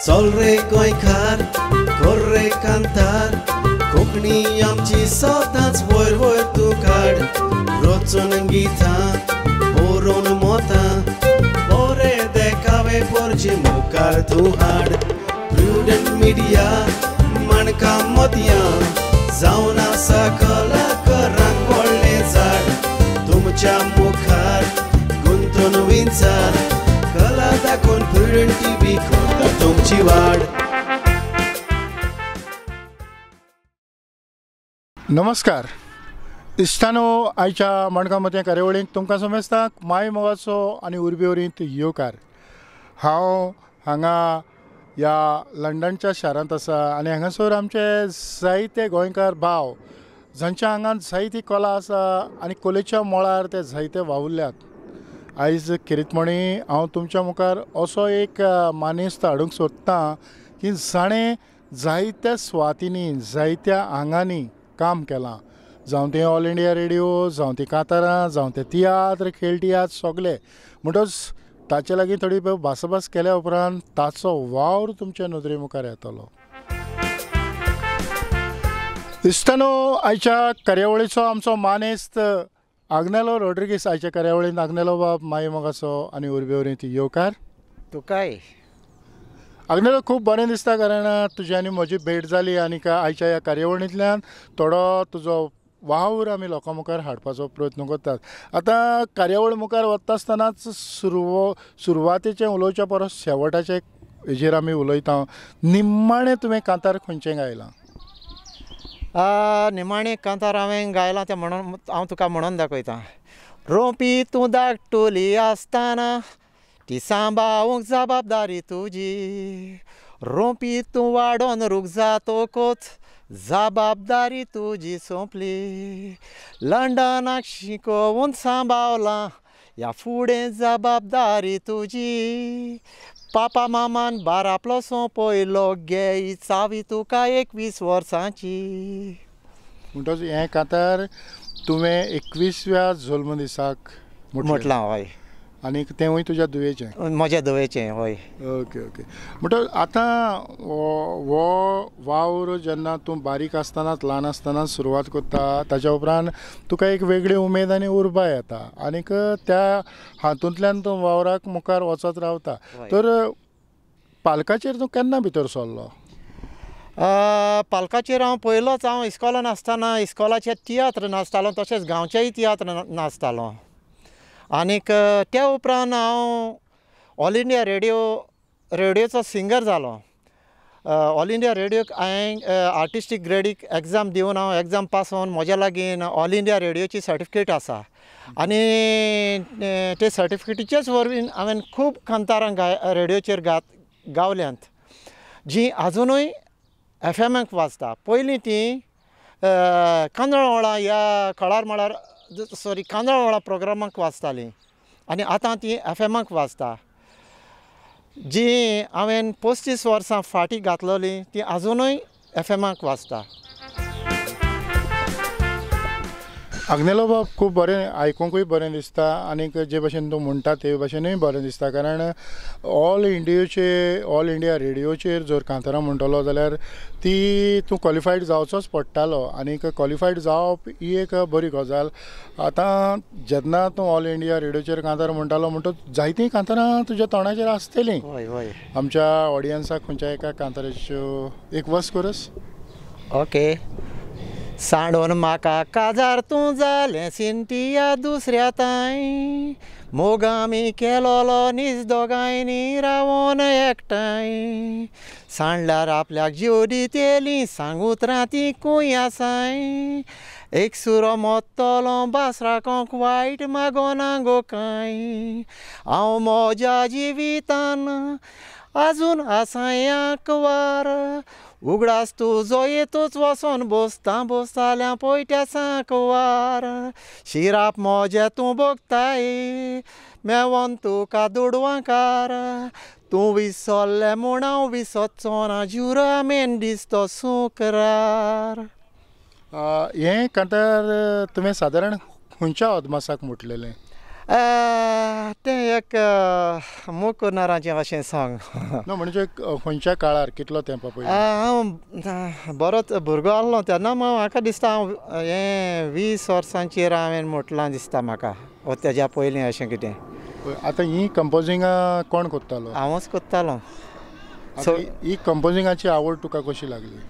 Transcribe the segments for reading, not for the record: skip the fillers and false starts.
चल रे गोंयकार कर रे कांतार कोंकणी आमची सदांच वयर वयर तूं काड रचून गितां बरोवन मोतां बरे देखावे परचे मुखार तूं हाड प्रुडंट मिडिया माणकां मदयां जावन आसा कलाकारांक व्हडलें झाड तुमच्या मुखार गुंतून विचार कला दाखोवन प्रुडंट टीव्ही करता तुमची वाड. नमस्कार इश्टानो, आयच्या मणका मतें कार्यावळींत तुमकां समेस्ता माय मोगाचो आनी उर्बेवरींत येवकार. हांव हांगा ह्या लंडनच्या शारांत आसा आनी हांगासर आमचे जायते गोंयकार भाव जांच्या आंगांत जायती कला आसा आनी कलेच्या मळार ते जायते वावुरल्यात. आयज खेरीतमणी हांव तुमच्या मुखार असो एक मानेस्त हाडूंक सोदतां की जाणें जायत्या सुवातींनी जायत्या आंगांनी काम केलां, जावं तें ऑल इंडिया रेडिओ, जावं ती कांतारां, जावं ते तियात्र खेळ तियात्र सगळे म्हणटच ताचे लागीं थोडी भासाभास केल्या उपरांत ताचो वावर तुमच्या नदरे मुखार येतलो. इश्टानो, आयच्या कार्यावळीचो आमचो मानेस्त आग्नेलो रॉड्रिगीस आयच्या कार्यावळींत. आग्नेलो बाब माय मोगाचो आनी उर्बेवरींत येवकार. तुकाय आग्नेलो खूब बरें दिसता कारण तुजी आनी म्हजी भेट जाली आनी आयच्या ह्या कार्यावळींतल्यान थोडो तुजो वावर आमी लोकां मुखार हाडपाचो प्रयत्न करतात. आतां कार्यावळ मुखार वता आसतनाच सुरवातेचें उलोवच्या परस शेवटाचे हेजेर आमी उलयता. निम्माणें तुवें कांतार खंयचें गायलां? निमाणें कांतार हांवें गायलां तें म्हणून हांव तुका म्हणून दाखयतां. रोंपी तूं धाकटुली आसतना ती सांबाळूंक जबाबदारी तुजी, रोंपी तूं वाडोन रूख जातकूच जबाबदारी तुजी सोंपली, लंडनाक शिकोवन सांबाळलां ह्या फुडें जबाबदारी तुजी, पापा मामान बारापलो सोंपयलो गे ही चावी तुका 21 वर्सांची. म्हणटच हें कांतार तुवें 21व्या जल्म दिसाक म्हटलां. हय. आनी तेंवूय तुज्या दुयेचें? म्हज्या दुयेचें. हय. Okay okay. म्हणटच आतां हो वावर जेन्ना तूं बारीक आसतनाच ल्हान आसतनाच सुरवात करता ताच्या उपरांत तुका एक वेगळी उमेद आनी उर्बा येता आनीक त्या हातूंतल्यान तूं वावराक मुखार वचत रावता. तर पालकाचेर तूं केन्ना भितर सरलो? पालकाचेर हांव इस्कॉलान आसतना इस्कॉलाचे तियात्र नाचतालो, तशेंच गांवचेय तियात्र नाचतालो. आनीक त्या उपरांत हांव ऑल इंडिया रेडिओचो सिंगर जालो. ऑल इंडिया रेडिओक हांवें आर्टिस्टीक ग्रेडीक एग्जाम दिवन हांव एग्जाम पास जावन म्हज्या लागीं ऑल इंडिया रेडिओची सर्टिफिकेट आसा आनी ते सर्टिफिकेटीच्याच वरवीं हांवें खूब कांतारां रेडिओचेर गावल्यांत जीं आजुनूय FM वाजता. पयलीं तीं कांदळवळा ह्या कळार मळार कांदळवळा प्रोग्रामाक वाजतालीं आनी आतां तीं FM वाजता. जीं हांवें 35 वर्सां फाटीं घातलेलीं तीं आजुनूय FM वाजता. आग्नेलो बाब, खूब बरें आयकूंकूय बरें दिसता आनीक जे भशेन तूं म्हणटा ते भशेनूय बरें दिसता कारण ऑल इंडिया रेडिओचेर जर कांतारां म्हणटलो जाल्यार ती तूं क्वॉलिफायड जावचोच पडटालो आनीक क्वॉलिफायड जावप ही एक बरी गजाल. आतां जेन्ना तूं ऑल इंडिया रेडिओचेर कांतार म्हणटालो म्हणटच जायतीं कांतारां तुज्या तोंडाचेर आसतलीं. आमच्या ऑडियन्साक खंयच्या एका कांताराच्यो एक वस करस. ओके. सांडून म्हाका काजार तूं जालें सिंटिया दुसऱ्या ताई, मोगामी केलोलो नीज दोगांयनी रावोन एकठांय, सांडल्यार आपल्याक जीव दितेली सांगूत राती कुंया साय, एक सुरो मोत्तलो बासराकोंक वायट मागोना गो कांय, हांव म्हज्या जिवितान आजून आसायाक वार, उगडास तुजो येतूच वचोन बोसताल्या पयट्या सांकवार, शिराप मोजे तूं भोगताय मेवोन तुका दुडवांकार, तूं विसरलें म्हूण हांव विसरचो ना जुरा मेन दिसतो सुकरार. हें कांतार तुवें सादारण खंयच्या अदमासाक म्हटलेलें? तें एक मोग करनाराचें अशें सांग ना म्हणजे खंयच्या काळार कितलो तेंपा पयलीं हांव बरोच भुरगो आहलो तेन्ना म्हाका दिसता हांव हें 20 वर्सांचेर हांवें म्हटलां दिसता म्हाका वो तेज्या पयलीं अशें कितें आतां ही कंपोजिंगां कोण कोत्तालो हांवूच कोत्तालो आतां ही कंपोजिंगाची आवड तुका कशी लागली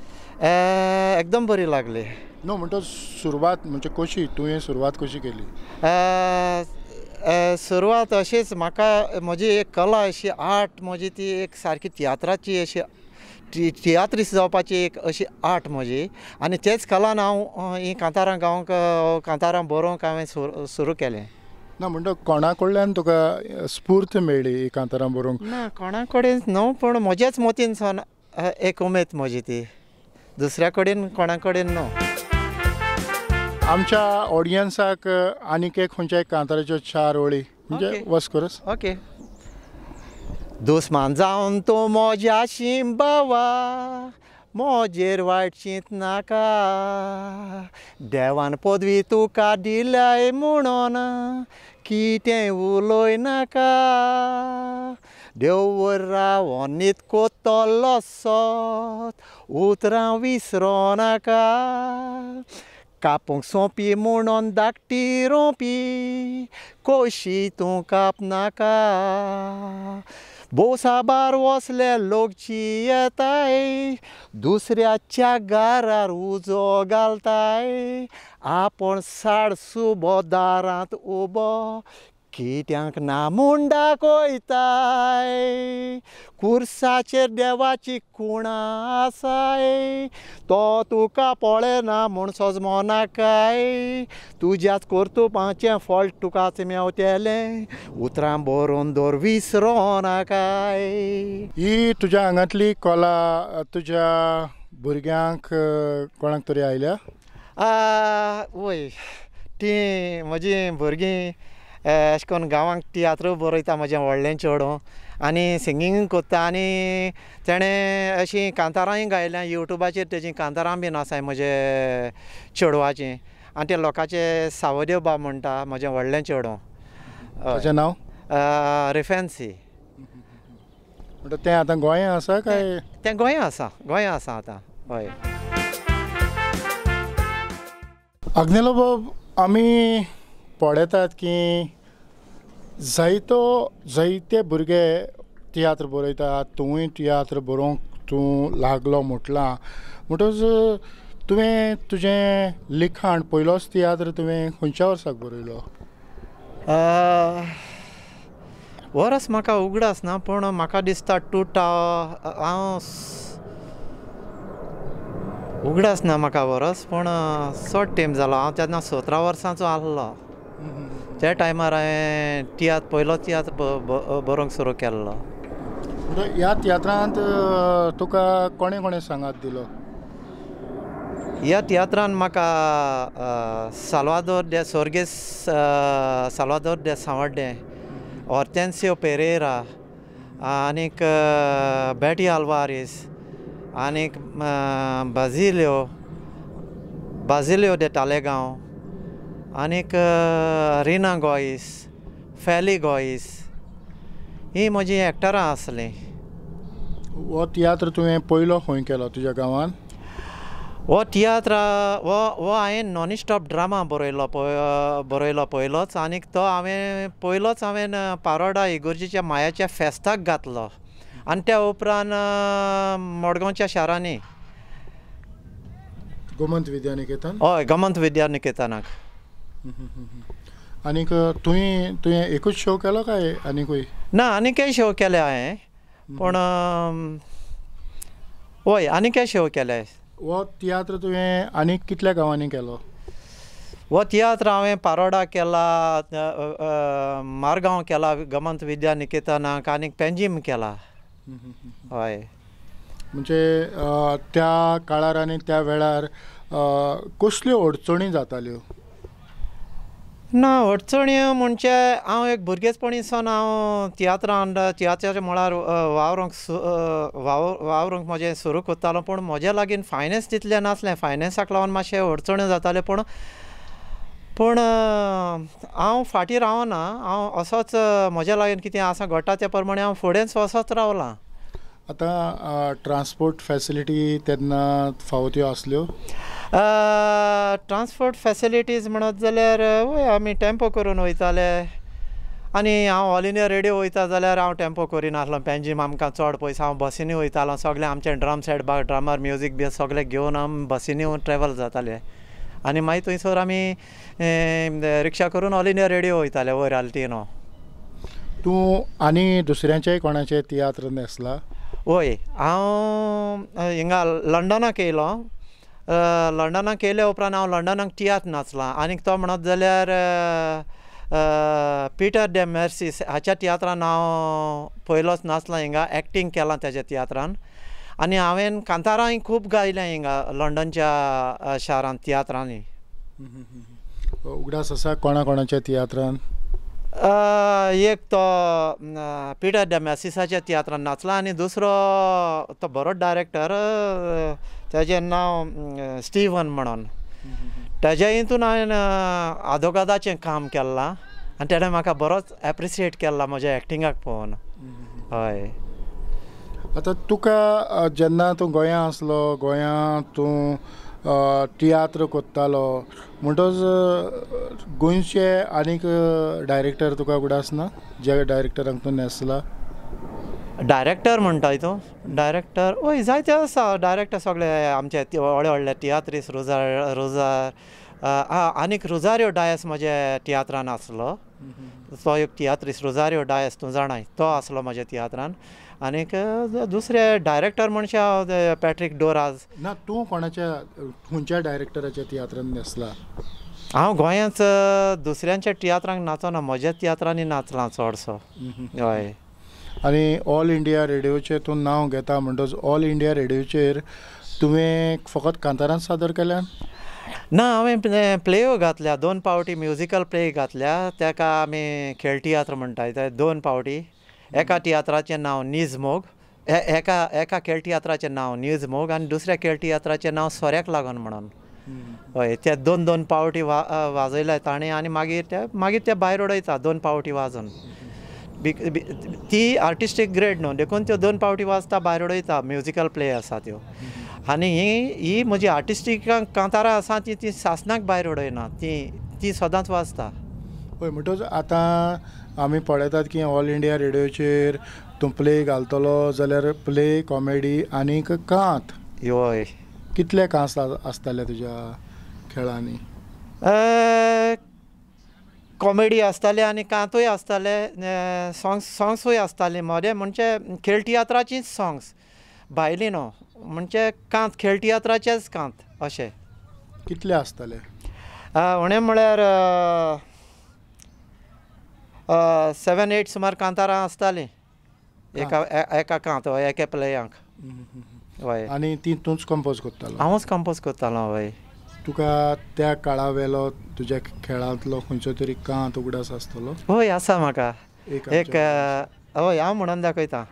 एकदम बरी लागली नो म्हणटा सुरवात म्हणजे कशी तुवें सुरवात कशी केली सुरवात अशीच म्हाका म्हजी एक कला अशी आर्ट म्हजी ती एक सारकी तियात्राची अशी तियात्रीस्ट जावपाची एक अशी आर्ट म्हजी आनी तेच कलान हांव ही कांतारां गावंक कांतारां बरोवंक हांवें सुरू केलें ना म्हणटा कोणा कडल्यान तुका स्फूर्त मेळ्ळी ही कांतारां बरोवंक ना कोणा कडेन न्हू पूण म्हज्याच मोतीन सावन एक उमेद म्हजी ती दुसऱ्या कडेन कोणा कडेन न्हू आमच्या ऑडियन्साक आनीक एक खंयच्या कांताराच्यो 4 ओळी म्हणजे वस करस ओके दुस्मान जावन तूं म्हज्या शिंबावा म्हजेर वायट चिंत नाका देवान पदवी तुका दिल्याय म्हणून कितें उलोय नाका देव राव न्हीद कोत्तलो सोत उतरां विसरो नाका कापूंक सोंपी म्हणून धाकटी रोंपी कोशी तूं काप नाका बोसाबार वसले लोकची येताय दुसऱ्याच्या घरार उजो घालताय आपण साड सुबो दारांत उबो कित्याक ना म्हूण दाखयताय खुर्साचेर देवाची खुणा आसाय तो तुका पळयना म्हूण सोजमो नाकाय तुज्याच कर्तुपाचें फळ तुकाच मेवतलें उतरां बरोवन दवर विसरो नाकाय ही तुज्या हांगांतली कला तुज्या भुरग्यांक कोणाक तरी आयल्या वय ती म्हजी भुरगीं अशें करून गांवांक तियात्र बरयता म्हजें व्हडलें चेडूं आनी सिंगींग कोत्ता आनी तेणें अशीं कांतारांय गायल्यां युट्यूबाचेर तेजीं कांतारां बीन आसाय म्हजे चेडवाचीं आनी ते लोकांचे सावदेव बाब म्हणटा म्हजें व्हडलें चेडूं ताचें नांव रेफेन्सी म्हणटा तें आतां गोंयांत आसा काय तें गोंयांत आसा आतां हय आग्नेलो बाब आमी पळयतात की जायते भुरगे तियात्र बरयतात तुवें तियात्र बरोवंक तूं लागलो म्हटलां म्हणटच तुवें तुजें लिखाण पयलोच तियात्र तुवें खंयच्या वर्साक बरयलो वर्स म्हाका उगडास ना पूण म्हाका दिसता हांव उगडास ना म्हाका वर्स पूण चड टायम जालो हांव तेन्ना 17 वर्सांचो आहलो त्या टायमार हांवें पयलो तियात्र बरोवंक सुरू केल्लो ह्या तियात्रांत तुका कोणें कोणें सांगात दिलो ह्या तियात्रांत म्हाका Salvador सोर्गेस Salvador de Savarde Hortensio Pereira आनीक बेटी आल्वारीस आनीक बाजिलियो de Talegaon आनीक रिना गोईस फॅली गोईस ही म्हजी एक्टरां आसलीं हो तियात्र तुवें पयलो खंय केलो तुज्या गांवांत हो तियात्र हो हांवें नॉन स्टॉप ड्रामा बरयलो पयलोच आनीक तो हांवें पारोडा इगोर्जीच्या मायाच्या फेस्ताक घातलो आनी त्या उपरांत मडगांवच्या शारांनी गोमंत विद्यानिकेतन हय गोमंत विद्यानिकेतनाक आनीक तुवें एकूच शो केलो काय आनीकूय ना आनीकय शो केले हांवें पूण हय आनीकय शो केले हो तियात्र तुवें आनीक कितल्या गांवांनी केलो हो तियात्र हांवें पारोडा केला मारगांव केला गोमंत विद्यानिकेतनाक आनीक पेंजीम केला हय म्हणजे त्या काळार आनी त्या वेळार कसल्यो अडचणी जाताल्यो ना अडचण्यो म्हणजे हांव एक भुरगेचपणीसान हांव तियात्राच्या मळार वावरूंक म्हजें सुरू करतालो पूण म्हज्या लागीं फायनान्स तितलें नासलें फायनान्साक लागून मातशें अडचण्यो जाताल्यो पूण हांव फाटीं रावना हांव असोच म्हज्या लागीं कितें आसा घडटा त्या प्रमाणे हांव फुडेंच असोच रावलां आतां ट्रान्सपोर्ट फॅसिलिटी तेन्ना फावो त्यो आसल्यो ट्रान्सपोर्ट फॅसिलिटीज म्हणत जाल्यार वय आमी टेम्पो करून वयताले आनी हांव ऑल इंडिया रेडियो वयता जाल्यार हांव टेम्पो करिनासलो पेंजीम आमकां चड पयस हांव बसींनी वयतालो सगळें आमचें ड्रम सेट ड्रमर म्युजीक बी सगळें घेवन आमी बसींनी ट्रॅवल जाताले आनी मागीर थंयसर आमी रिक्षा करून ऑल इंडिया रेडियो वयताले वयर आल्टिनो तूं आनी दुसऱ्यांचेय कोणाचे तियात्र न्हेसला वय हांव हिंगा लंडनाक येयलो लंडनाक येयले उपरांत हांव लंडनाक तियात्र नाचलां आनीक तो म्हणत जाल्यार पिटर डे मेर्सीस हाच्या तियात्रान हांव पयलोच नाचलां हिंगा एक्टींग केलां तेज्या तियात्रान आनी हांवें कांतारांय खूब गायल्या हिंगा लंडनच्या शारांत तियात्रांनी उगडास आसा कोणाच्या तियात्रान एक तो पिटर डे मेर्सीसाच्या तियात्रान नाचला आनी दुसरो तो बरोच डायरेक्टर तेजें नांव स्टीवन म्हणून तेज्या हितून हांवें आदोगादाचें काम केलां आनी तेणें म्हाका बरोच एप्रिशिएट केला म्हज्या एक्टिंगाक पळोवन हय आतां तुका जेन्ना तूं गोंयांत आसलो गोंयांत तूं तियात्र कोत्तालो म्हणटच गोंयचे आनीक डायरेक्टर तुका उगडास ना ज्या डायरेक्टरांक तूं न्हेसला डायरेक्टर म्हणटाय तूं डायरेक्टर हय जायते आसा डायरेक्टर सगळे आमचे व्हडले व्हडले तियात्रीस रोजार आनीक रोजारियो डायस म्हाज्या तियात्रान आसलो तो एक तियात्रीस रोजारियो डायस तूं जाणाय तो आसलो म्हाज्या तियात्रान आनीक दुसरे डायरेक्टर म्हणचे हांव पॅट्रीक डोराज ना तूं कोणाच्या खंयच्या डायरेक्टराच्या तियात्रान न्हेसला हांव गोंयांत दुसऱ्यांच्या तियात्रांक नाचना म्हज्या तियात्रांनी नाचलां चडसो हय आनी ऑल इंडिया रेडिओचेर तूं नांव घेता म्हणटच ऑल इंडिया रेडिओचेर तुवें फकत कांतारांत सादर केल्या ना हांवें प्लेयो घातल्या 2 पावटी म्युजिकल प्ले घातल्या ताका आमी खेळ तियात्र म्हणटाय ते 2 पावटी एका तियात्राचें नांव नीज मोग एका खेळ तियात्राचें नांव नीज मोग आनी दुसऱ्या खेळ तियात्राचें नांव सोऱ्याक लागून म्हणून हय ते 2 पावटी वाजयल्यात ताणें आनी मागीर ते भायर उडयता 2 पावटी वाजोवन ती आर्टिस्टीक ग्रेड न्हू देखून त्यो 2 पावटी वाजता भायर उडयता म्युजिकल प्ले आसा त्यो आनी ही म्हजी आर्टिस्टीक कांतारां आसा ती सासनाक भायर उडयना ती सदांच वाजता हय म्हणटच आतां आमी पळयतात की ऑल इंडिया रेडिओचेर तूं प्ले घालतलो जाल्यार प्ले कॉमेडी आनीक कांत हय कितले कांत आसताले तुज्या खेळांनी कॉमेडी आसताले आनी कांतूय आसताले सॉंग्सूय आसताले मोदे म्हणजे खेळ तियात्राचीच सॉंग्स भायली न्हू म्हणजे कांत खेळ तियात्राचेच कांत अशें कितले आसताले उणें म्हळ्यार 7-8 सुमार कांतारां आसतालीं एका कांत एका प्लेयांक हय आनी ती तूंच कंपोज करतालो हांवूच कंपोज करतालो हय तुका त्या काळा वेलो तुज्या खेळांतलो खंयचो तरी कांत उगडास आसतलो हय आसा म्हाका एक हय हांव म्हणून दाखयतां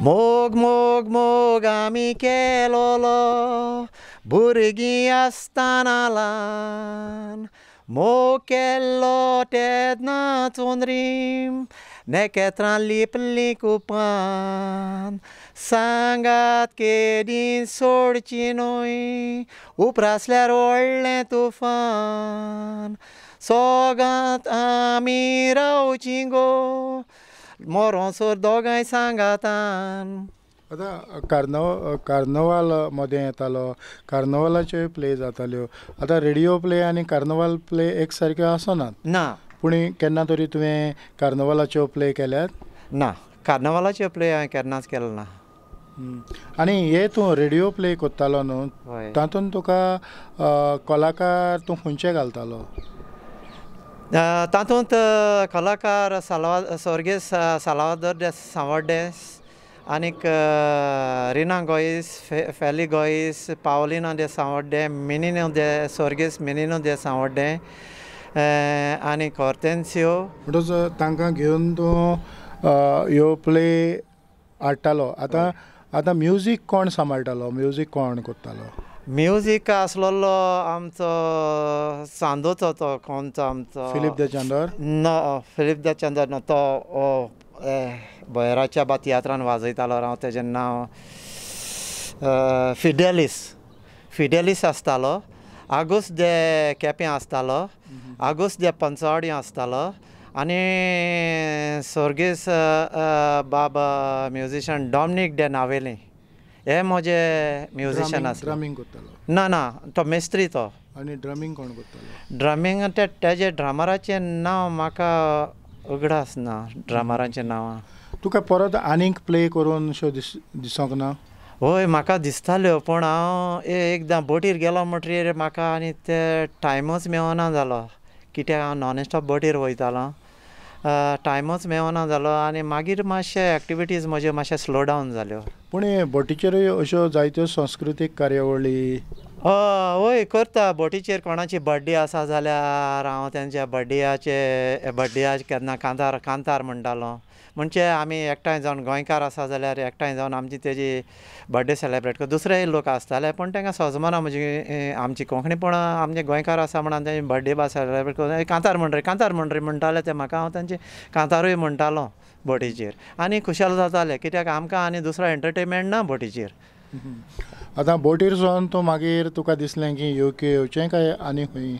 मोग मोग मोग आमी केलोलो भुरगीं आसतना ल्हान मोग केल्लो तेन्ना चोंद्रीम नेकेत्रां लिपलीं कुपान सांगात केदीं सोडची न्हय उपरासल्यार व्हडलें तुफान सोगांत आमी रावची गो मोरोसोर दोगांय सांगातान आतां कार्नवाल मदें येतालो कार्नवालाच्यो प्ले जाताल्यो आतां रेडिओ प्ले आनी कार्नवाल प्ले एक सारक्यो आसनात ना पूण केन्ना तरी तुवें कार्नवालाच्यो प्ले केल्यात ना कार्नवालाच्यो प्ले हांवें केन्नाच केलो ना आनी हे तूं रेडिओ प्ले कोत्तालो न्हू तातूंत तुका कलाकार तूं खंयचे घालतालो तातूंत कलाकार सर्गेस साल्वादोर दे सांवड्डेस आनीक रिना गोईस फेली गोईस पावलिना दे सांवड्डे मिनिनो दे सर्गेस मिनिनो दे सांवड्डे आनी कॉर्तेन्सियो म्हणटच तांकां घेवन तूं ह्यो प्ले हाडटालो आतां म्युजीक कोण सांबाळटालो म्युजीक कोण कोत्तालो म्युजीक आसलोलो आमचो चांदोचो तो कोणतो आमचो फिलीप दे चांदर न फिलीप दे चांदर न्हू तो बयराच्या बा तियात्रान वाजयतालो हांव तेजें नांव फिडेलीस आसतालो आगोस्ट दे केपें आसतालो आगोस्ट दे पंचावडी आसतालो आनी सर्गीस बाबा म्युजिशियन डॉमिनीक दे नावेली हे म्हजे म्युजिशियन आसले ड्रमींग करतालो ना तो मेस्त्री तो आनी ड्रमींग कोण करतालो ड्रमींग तेजे ड्रामराचें नांव म्हाका उगडास ना ड्रामराचें नांव तुका परत आनीक प्ले करून शो दिसोंक ना हय म्हाका दिसताल्यो पूण हांव एकदां बोटीर गेलो म्हणटरीर म्हाका आनी ते टायमूच मेळना जालो कित्याक हांव नॉन स्टॉप बोटीर वयतालो टायमूच मेळना जालो आनी मागीर मातशे एक्टिविटीज म्हज्यो मातशे स्लो डावन जाल्यो पूण बोटीचेरूय अश्यो जायत्यो सांस्कृतीक कार्यावळी हय करता बोटीचेर कोणाची बर्थडे आसा जाल्यार हांव तेंच्या बर्थडेयाचे केन्ना कांतार म्हणटालो म्हणजे आमी एकठांय जावन गोंयकार आसा जाल्यार एकठांय जावन आमची तेजी बर्थडे सेलेब्रेट कर दुसरेय लोक आसताले पूण तांकां सजमना म्हणजे आमची कोंकणी पूण आमचे गोंयकार आसा म्हणून तेंची बर्थडे बा सेलेब्रेट करून कांतार म्हणरी म्हणटाले ते म्हाका हांव तांचे कांतारूय म्हणटालो बोटीचेर आनी खुशाल जाताले कित्याक आमकां आनी दुसरो एंटरटेनमेंट ना बोटीचेर आतां बोटीर सावन तूं मागीर तुका दिसलें की येवचें काय आनी खंय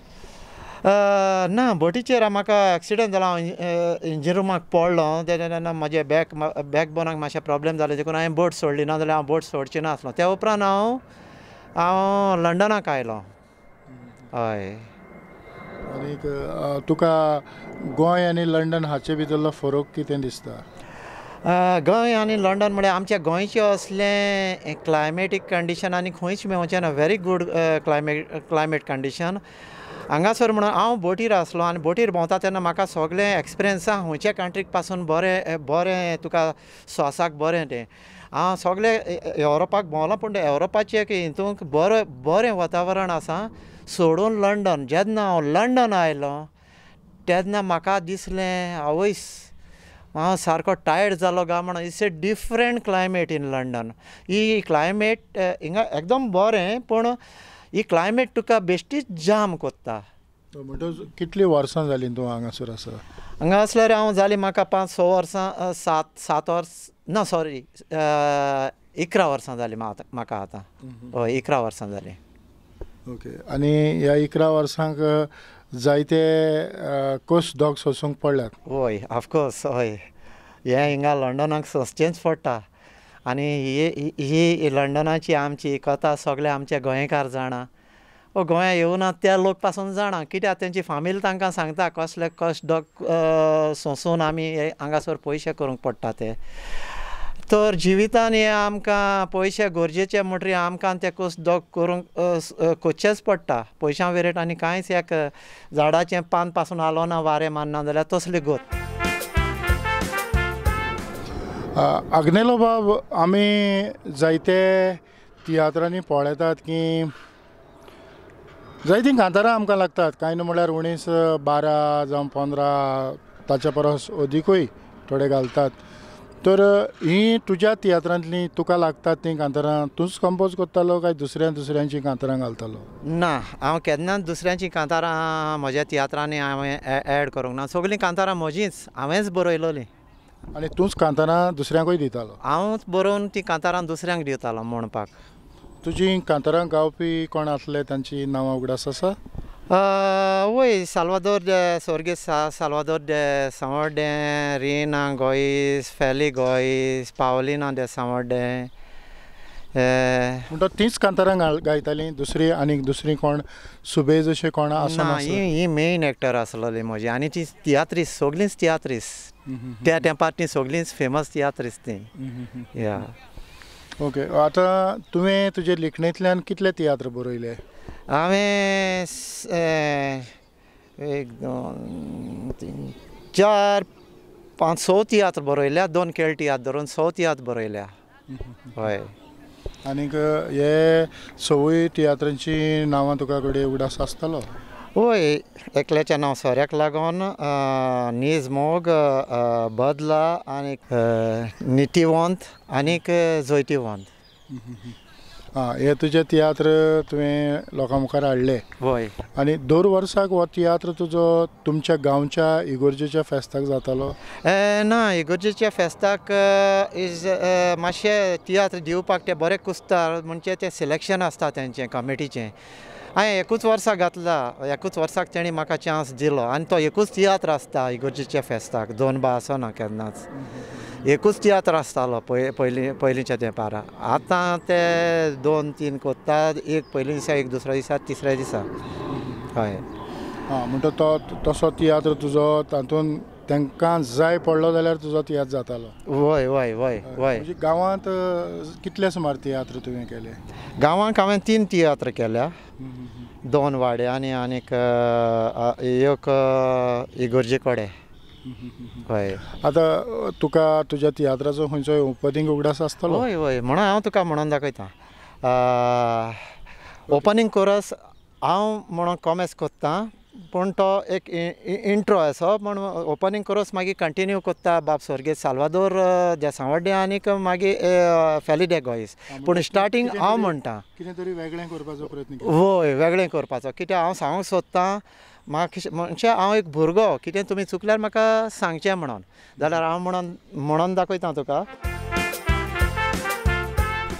ना बोटीचेर म्हाका एक्सिडंट जालो हांव इंजीन रुमाक पडलो तेन्ना म्हाजे बॅक बोनाक मातशें प्रॉब्लेम जालें देखून हांवें बोट सोडली ना जाल्यार हांव बोट सोडची नासलो त्या उपरांत हांव लंडनाक आयलो हय आनीक तुका गोंय आनी लंडन हाचे भितरलो फरक कितें दिसता गोंय आनी लंडन म्हळ्यार आमच्या गोंयचें असलें क्लायमेटीक कंडीशन आनी खंयच मेळचें ना व्हेरी गूड क्लायमेट कंडीशन हांगासर म्हणून हांव बोटीर आसलो आनी बोटीर भोंवता तेन्ना म्हाका सगळें एक्सपिरियन्स आसा खंयच्या कंट्रीक पासून बरें तुका स्वासाक बरें तें हांव सगळें युरोपाक भोंवलो पूण युरोपाचें हितूंक बरें वातावरण आसा सोडून लंडन जेन्ना हांव लंडन आयलो तेन्ना म्हाका दिसलें आवयस हांव सारको टायर्ड जालो काय म्हणून it's a different climate in London he climate हिंगा एकदम बरें पूण ही क्लायमेट तुका बेश्टीच जाम कोत्ता म्हणटच कितलीं वर्सां जालीं तूं हांगासर आसा हांगा असल्यार हांव जालीं म्हाका 5-6 वर्सां 7 वर्सां ना सॉरी 11 वर्सां जालीं म्हाका आतां हय 11 वर्सां जालीं ओके आनी ह्या 11 वर्सांक जायते कोस्ट डॉग्स वचूंक पडल्यात हय ऑफकोर्स हय हे हिंगा लंडनाक सोंसचेंच पडटा आनी ही लंडनाची आमची कथा सगळे आमचे गोंयकार जाणा गोंया येवना त्या लोक पासून जाणा कित्याक तेंची फामील तांकां सांगता कसले कश्ट डॉग सोंसून आमी हांगासर पयशे करूंक पडटा ते तर जिवितान हे आमकां पयशे गरजेचे म्हणटरी आमकां ते कश्ट डॉग करूंक कोचचेच पडटा पयशां वेरेट आनी कांयच एक झाडाचें पान पासून हालोना वारें मारना जाल्यार तसली गत आग्नेलो बाब आमी जायते तियात्रांनी पळयतात की जायतीं कांतारां आमकां लागतात कांय न्हू म्हळ्यार 19-12 जावं 15 ताच्या परस अदीकूय थोडे घालतात तर ही तुज्या तियात्रांतलीं तुका लागतात तीं कांतारां तूंच कंपोज करतालो काय दुसऱ्यांची कांतारां घालतालो ना हांव केन्नाच दुसऱ्यांची कांतारां म्हज्या तियात्रांनी हांवें एड करूंक ना सगळीं कांतारां म्हजींच हांवेंच बरयलोलीं आनी तूंच कांतारां दुसऱ्यांकूय दितालो हांवूच बरोवन ती कांतारां दुसऱ्यांक दितालो म्हणपाक तुजी कांतारां गावपी कोण आसले तांची नांवां उगडास आसा वय Salvador de Sorgis Salvador de Samor de Rina Gois Feli Gois Paulina de Samor de म्हणटा तीच कांतारां गायतालीं दुसरी कोण सुबेज अशें कोण आसा ही मेन एक्टर आसलोली म्हजी आनी ती तियात्रीस सगळींच तियात्रीस त्या तेंपार ती सगळींच फेमस तियात्रीस ती या ओके आतां तुवें तुजे लिखणेंतल्यान कितले तियात्र बरयले हांवें 1 2 3 4 5 6 तियात्र बरयल्या 2 खेळ तियात्र धरून 6 तियात्र बरयल्या हय आनीक हे सवय तियात्रांची नांवां तुका कडेन उगडास आसतालो हय एकल्याचें नांव सोऱ्याक लागून नीज मोग बदला आनीक नितिवंत आनीक जैतिवंत हे तुजें तियात्र तुवें लोकां मुखार हाडलें वय आनी दर वर्साक हो तियात्र तुजो तुमच्या गांवच्या इगोर्जेच्या फेस्ताक जातालो ना इगोर्जेच्या फेस्ताक इज मातशें तियात्र दिवपाक ते बरें कुसता म्हणजे तें सिलेक्शन आसता तेंचें कमिटीचें हांवें एकूच वर्सा घातला एकूच वर्साक तेणी म्हाका चान्स दिलो आनी तो एकूच तियात्र आसता इगोर्जेच्या फेस्ताक 2 बा आसना केन्नाच एकूच तियात्र आसतालो पयलींच्या तेंपार आतां ते 2-3 कोत्ता एक पयल्या दिसा एक दुसऱ्या दिसा तिसऱ्या दिसा हय म्हणटा तो तसो तियात्र तुजो तातूंत तांकां जाय पडलो जाल्यार तुजो तियात्र जातालो वय वय वय वय म्हणजे गांवांत कितले सुमार तियात्र तुवें केले गांवांत हांवें 3 तियात्र केल्या 2 वाडे आनी एक इगोर्जे कडेन हय आतां तुका तुज्या तियात्राचो खंयचोय ओपनिंग उगडास आसतलो हय हय म्हणून हांव तुका म्हणून दाखयतां ओपनिंग कोरस हांव म्हणून कॉमेस कोत्ता पूण तो एक इंट्रो असो पूण ओपनिंग कोरस मागीर कंटिन्यू कोत्ता बाब स्वर्गीय साल्वादोर देसावड्डे आनीक मागीर फेलिडे गोयस पूण स्टार्टींग हांव म्हणटा कितें तरी वेगळें करपाचो प्रयत्न वय वेगळें करपाचो कित्याक हांव सांगूंक सोदतां म्हाका म्हणजे हांव एक भुरगो कितें तुमी चुकल्यार म्हाका सांगचें म्हणून जाल्यार हांव म्हणून दाखयतां तुका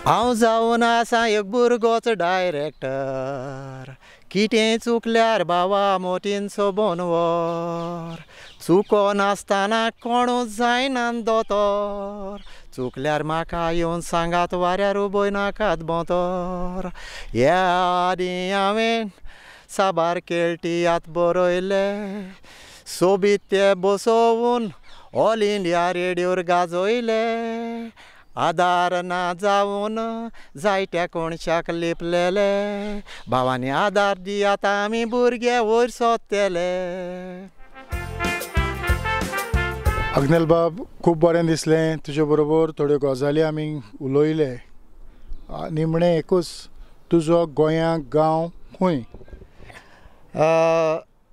हांव जावन आसा एक भुरगोच डायरेक्टर कितें चुकल्यार बाबा मोटीन सोबोन व्हर चुको नासतना कोणूच जायना दोतोर चुकल्यार म्हाका येवन सांगात वाऱ्यार उबय नाकात बोतोर ह्या आदी हांवें साबार केळटियात बरयले सोबीत ते बसोवन ऑल इंडिया रेडिओर गाजयले आदार ना जावन जायत्या कोणशाक लिपलेले भावांनी आदार दियात आमी भुरगे वयर सोदतेले अग्नेल बाब खूब बरें दिसलें तुजे बरोबर थोड्यो गजाली आमी उलोयले निमणें एकूच तुजो गोंयांत गांव खंय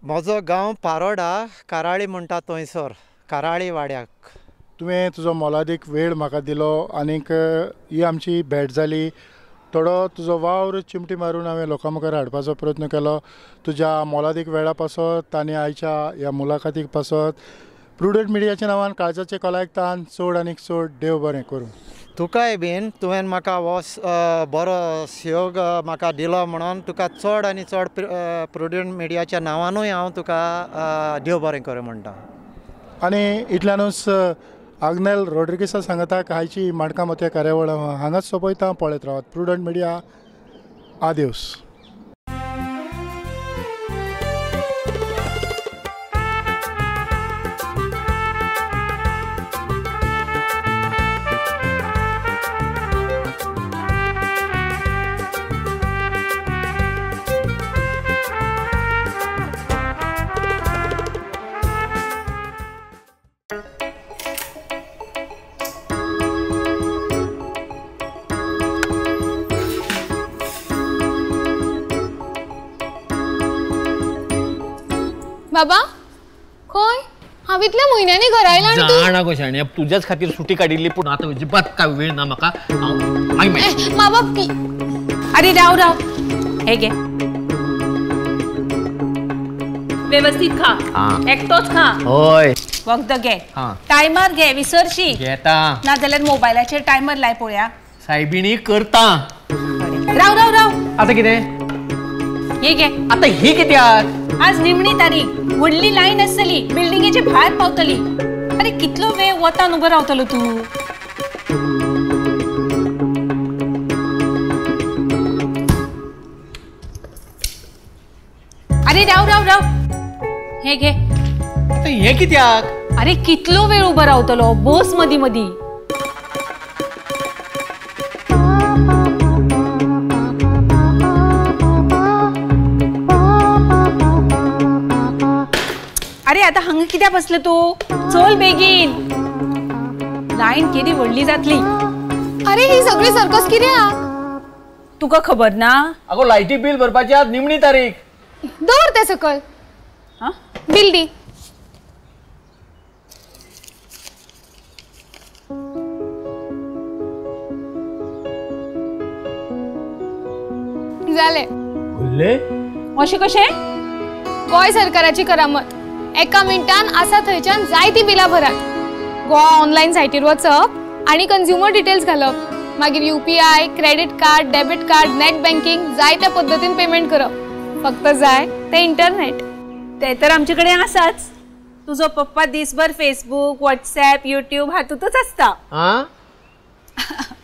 म्हजो गांव पारोडा काराळी म्हणटा थंयसर काराळी वाड्याक तुवें तुजो मोलादीक वेळ म्हाका दिलो आनीक ही आमची भेट जाली थोडो तुजो वावर चिमटी मारून हांवें लोकां मुखार हाडपाचो प्रयत्न केलो तुज्या मोलादीक वेळा पासत आनी आयच्या ह्या मुलाखतीक पासत प्रुडंट मिडियाच्या नांवान काळजाचें कलायकतान चड आनीक चड देव बरें करूं तुकाय बीन तुवें म्हाका हो बरो सहयोग म्हाका दिलो म्हणून तुका चड आनी चड प्रुडंट मिडियाच्या नांवानूय हांव तुका देव बरें करूं म्हणटा आनी इतल्यानूच आग्नेल रॉड्रिगेसा सांगता आयची माणकां मते कार्यावळ हांगाच सोंपयता पळयत रावात प्रुडंट मिडिया आदेवस बाबा खंय हांव इतल्या म्हयन्यांनी घरा आयला आनी तूं जाणा गो शाण्या तुझ्याच खातीर सुटी काडिल्ली पूण आतां अजिबात काय वेळ ना म्हाका बाबा अरे राव राव हे घे व्यवस्थित खा एकटोच खा होय वखद घे हा. टायमार घे विसरशी घेता ना जाल्यार मोबायलाचेर टायमर लाय पळोवया सायबिणी करता राव राव राव आता कितें हे घे आता ही कित्याक आज निमणी तारीख व्हडली लायन आसतली बिल्डिंगेचे भायर पावतली अरे कितलो वेळ वतान उबो रावतलो तूं अरे राव राव राव हे घे आता हे कित्याक अरे कितलो वेळ उबो रावतलो बस मदी मदी अरे आता हांगा कित्याक बसले तू चल बेगीन लायन केदी व्हडली जातली अरे ही सगळी सर्कस कित्याक तुका खबर ना अगो लायटी बिल भरपाची आज निमणी तारीख दवर ते सकल हा बिल दी जाले. अशें कशें? गोंय सरकाराची करामत. एका मिनटान आसा थंयच्यान जायती बिलां भरात. गोवा ऑनलायन सायटीर वचप आनी कंज्युमर डिटेल्स घालप. मागीर UPI, credit card, debit card, net banking जाय त्या पद्दतीन पेमेंट करप. फक्त जाय ते इंटरनेट. ते तर आमचे कडेन आसाच. तुजो पप्पा दिसभर फेसबूक, व्हॉट्सॲप, यूट्यूब हातूंतच आसता.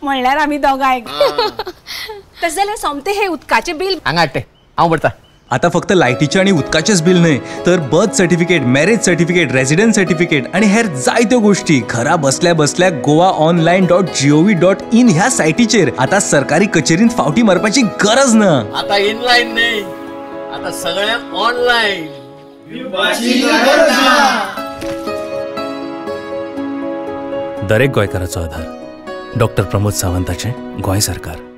म्हणल्यार आमी दोगांय. तशें जाल्यार सोमते हे उदकाचे बिल हांगा हाडटे हांव भरता. आता फक्त लायटीचे आणि उदकाचेच बिल न्हय तर birth certificate, marriage certificate, residence certificate आणि हेर जायत्यो गोष्टी घरा बसल्या बसल्या goaonline.gov.in ह्या सायटीचेर आता सरकारी कचेरींत फावटी मारपाची गरज ना. आता इनलाईन नाही, आता सगळ्यांक ऑनलाईन. दरेक गोंयकाराचो आधार. डॉक्टर प्रमोद सावंताचें गोंय सरकार.